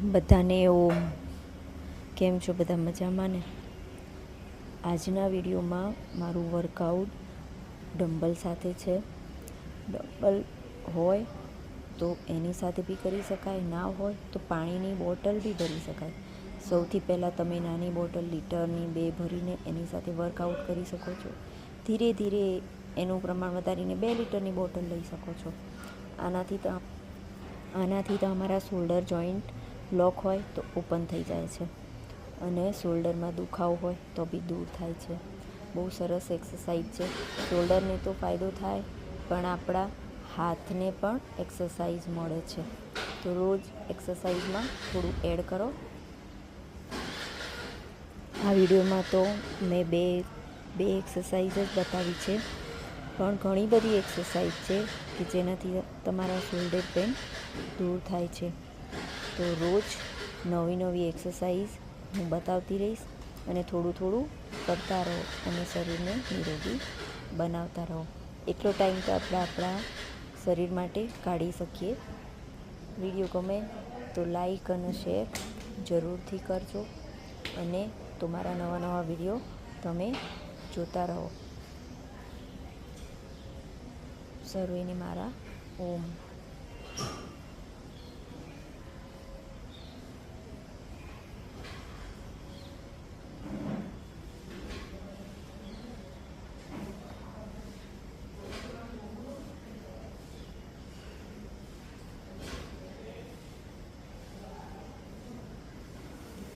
બધાને ઓમ. કેમ છો બધા? મજામાં ને? આજના વિડીયોમાં મારું વર્કઆઉટ ડમ્બલ સાથે છે. ડમ્બલ હોય તો એની સાથે બી કરી શકાય, ના હોય તો પાણીની બોટલ બી ભરી શકાય. સૌથી પહેલાં તમે નાની બોટલ લીટરની 2 ભરીને એની સાથે વર્કઆઉટ કરી શકો છો. ધીરે ધીરે એનું પ્રમાણ વધારીને 2 લીટરની બોટલ લઈ શકો છો. આનાથી તમારા શોલ્ડર જોઈન્ટ લોક હોય તો ઓપન થઈ જાય છે અને શોલ્ડરમાં દુખાવો હોય તો બી દૂર થાય છે. બહુ સરસ એક્સરસાઇઝ છે. શોલ્ડરને તો ફાયદો થાય, પણ આપણા હાથને પણ એક્સરસાઇઝ મળે છે. તો રોજ એક્સરસાઇઝમાં થોડું એડ કરો. આ વિડીયોમાં તો મેં બે એક્સરસાઇઝ જ બતાવી છે, પણ ઘણી બધી એક્સરસાઇઝ છે કે જેનાથી તમારા શોલ્ડર પેઇન દૂર થાય છે. તો રોજ નવી એક્સરસાઇઝ હું બતાવતી રહીશ અને થોડું થોડું કરતા રહો અને શરીરને નિરોગી બનાવતા રહો. એટલો ટાઈમ તો આપણે આપણા શરીર માટે કાઢી શકીએ. વિડીયો ગમે તો લાઈક અને શેર જરૂરથી કરજો અને તો મારા નવા વિડીયો તમે જોતા રહો. સર્વેને મારા ઓમ.